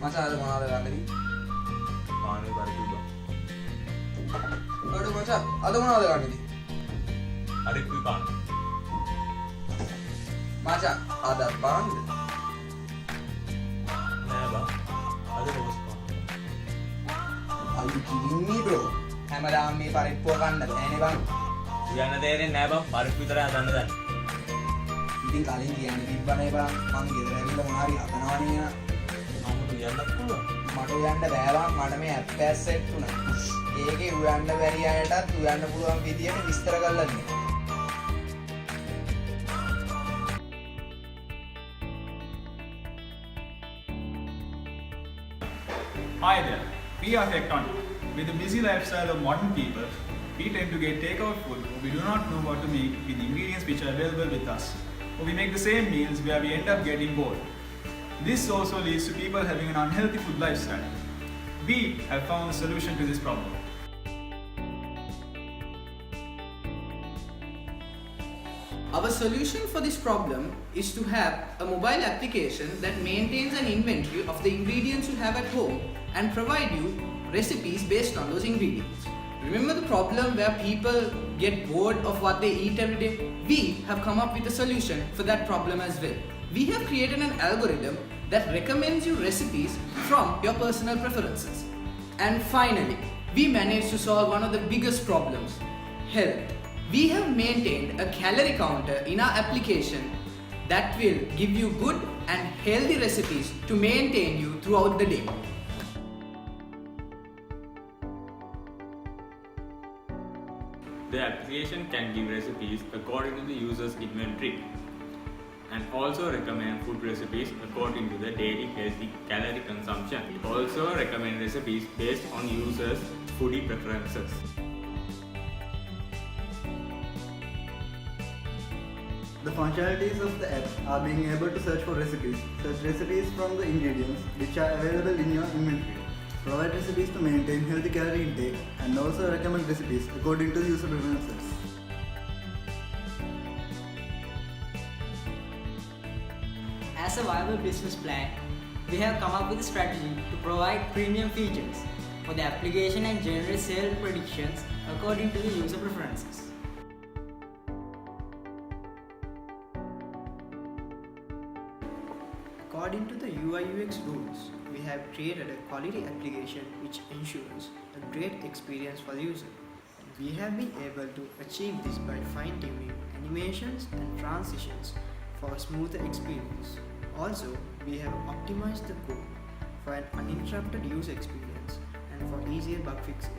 මචං අද මොනවද ගන්නද? පානේ පරිප්පු. අඩෝ මචං අද මොනවද ගන්නද? පරිප්පු පාන. මචං අද පාන්ද? නෑ බා. අද රෝස් පාන. අයියෝ කින්නේ බ්‍රෝ. හැමදාම මේ පරිප්පුව ගන්න බෑනේ බං. කියන්න තේරෙන්නේ නෑ බං. පරිප්පු විතරයි හදන්න දන්නේ. ඉතින් කලින් කියන්න තිබ්බනේ බං. මං ගෙදර ඇවිල්ලා මොනාරි හදනවනේ නා. අමුතු කියන්නත් පුළුවන්. මට උයන්න බෑ බං. මට මේ ඇප් එක සෙට් වුණා. ඒකේ උයන්න බැරි අයටත් උයන්න පුළුවන් විදියට විස්තර කරලා දෙන්න. Hi there, we are techTonic. With the busy lifestyle of modern people, we tend to get takeout food or we do not know what to make with the ingredients which are available with us. Or we make the same meals where we end up getting bored. This also leads to people having an unhealthy food lifestyle. We have found a solution to this problem. Our solution for this problem is to have a mobile application that maintains an inventory of the ingredients you have at home and provide you recipes based on those ingredients. Remember the problem where people get bored of what they eat every day? We have come up with a solution for that problem as well. We have created an algorithm that recommends you recipes from your personal preferences. And finally, we managed to solve one of the biggest problems, health. We have maintained a calorie counter in our application that will give you good and healthy recipes to maintain you throughout the day. The application can give recipes according to the user's inventory and also recommend food recipes according to the daily healthy calorie consumption. It also recommend recipes based on users' foodie preferences. The functionalities of the app are being able to search for recipes, search recipes from the ingredients which are available in your inventory, provide recipes to maintain healthy calorie intake, and also recommend recipes according to user preferences. As a viable business plan, we have come up with a strategy to provide premium features for the application and generate sale predictions according to the user preferences. According to the UI/UX rules, we have created a quality application which ensures a great experience for the user. We have been able to achieve this by fine-tuning animations and transitions for a smoother experience. Also, we have optimized the code for an uninterrupted user experience and for easier bug fixing.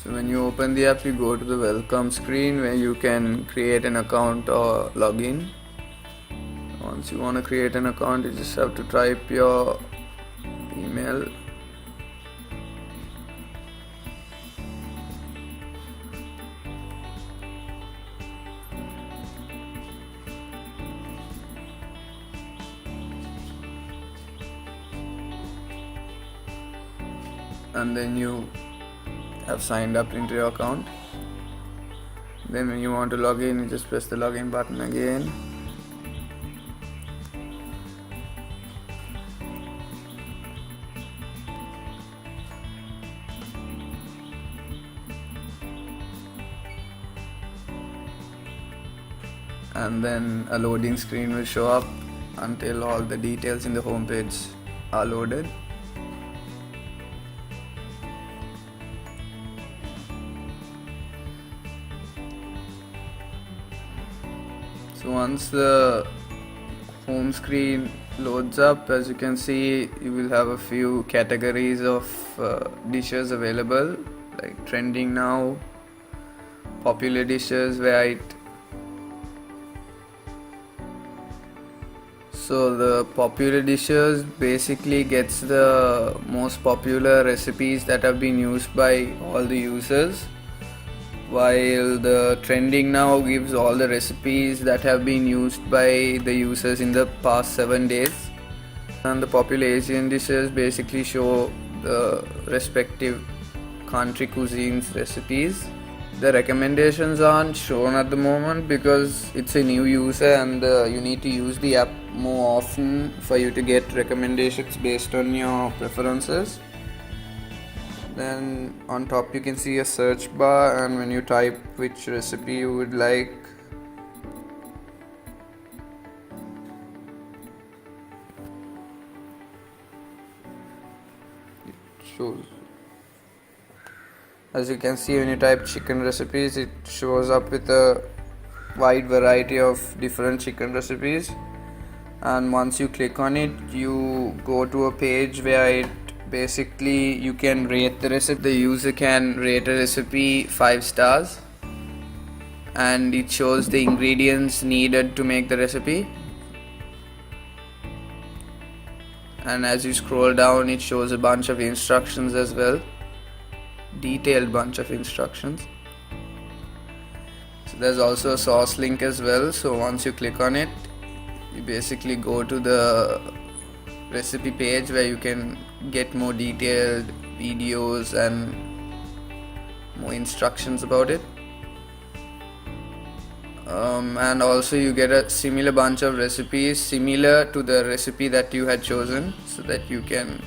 So when you open the app, you go to the welcome screen where you can create an account or login. Once you want to create an account, you just have to type your email. And then you have signed up into your account. Then when you want to log in, you just press the login button again. And then a loading screen will show up until all the details in the home page are loaded. So once the home screen loads up, as you can see, you will have a few categories of dishes available, like trending now, popular dishes, varied. So the popular dishes basically gets the most popular recipes that have been used by all the users, while the trending now gives all the recipes that have been used by the users in the past 7 days, and the popular Asian dishes basically show the respective country cuisines recipes. the recommendations aren't shown at the moment because it's a new user and you need to use the app more often for you to get recommendations based on your preferences. Then on top you can see a search bar, and when you type which recipe you would like, it shows. As you can see, when you type chicken recipes, it shows up with a wide variety of different chicken recipes, and once you click on it, you go to a page where it basically you can rate the recipe. The user can rate a recipe 5 stars, and it shows the ingredients needed to make the recipe. And as you scroll down, it shows a bunch of instructions as well, detailed bunch of instructions. So there's also a source link as well, so once you click on it, you basically go to the recipe page where you can get more detailed videos and more instructions about it. And also you get a similar bunch of recipes similar to the recipe that you had chosen, so that you can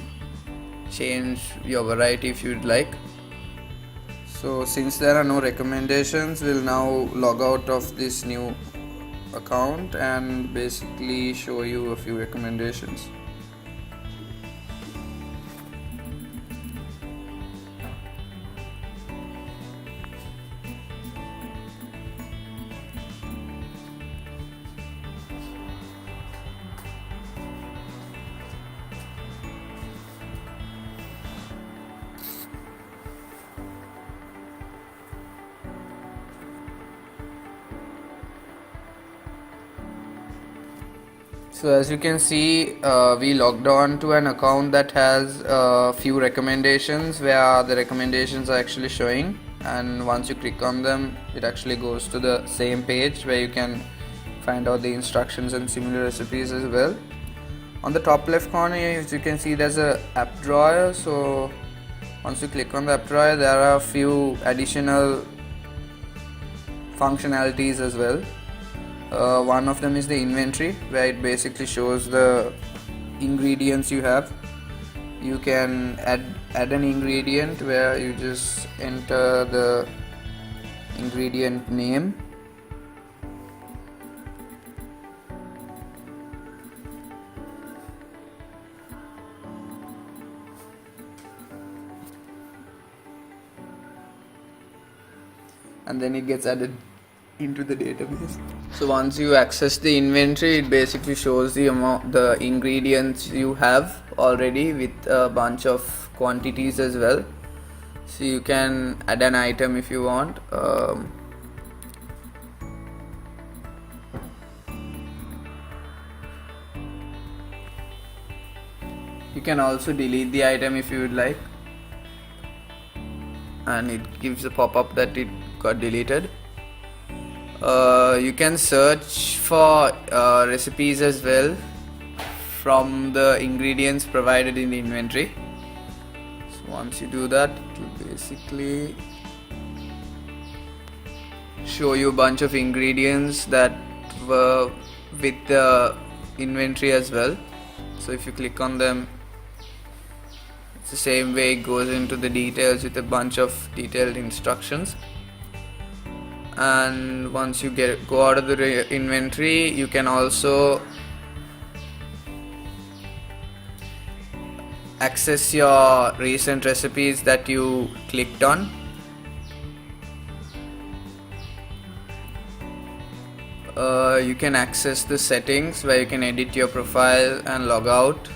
change your variety if you'd like. So since there are no recommendations, we'll now log out of this new account and basically show you a few recommendations. So as you can see, we logged on to an account that has a few recommendations where the recommendations are actually showing, and once you click on them, it actually goes to the same page where you can find out the instructions and similar recipes as well. On the top left corner, as you can see, there's a app drawer. So once you click on the app drawer, there are a few additional functionalities as well. One of them is the inventory, where it basically shows the ingredients you have. You can add an ingredient where you just enter the ingredient name, and then it gets added into the database. So once you access the inventory, it basically shows the ingredients you have already with a bunch of quantities as well. So you can add an item if you want. You can also delete the item if you would like, and it gives a pop-up that it got deleted. You can search for recipes as well from the ingredients provided in the inventory. So once you do that, it will basically show you a bunch of ingredients that were with the inventory as well. So if you click on them, it's the same way, it goes into the details with a bunch of detailed instructions. And once you go out of the inventory, you can also access your recent recipes that you clicked on. You can access the settings where you can edit your profile and log out.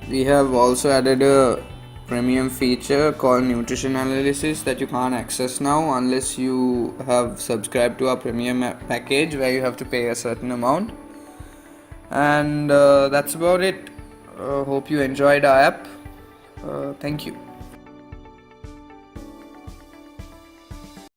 We have also added a premium feature called nutrition analysis that you can't access now unless you have subscribed to our premium package, where you have to pay a certain amount. And that's about it. Hope you enjoyed our app. Thank you.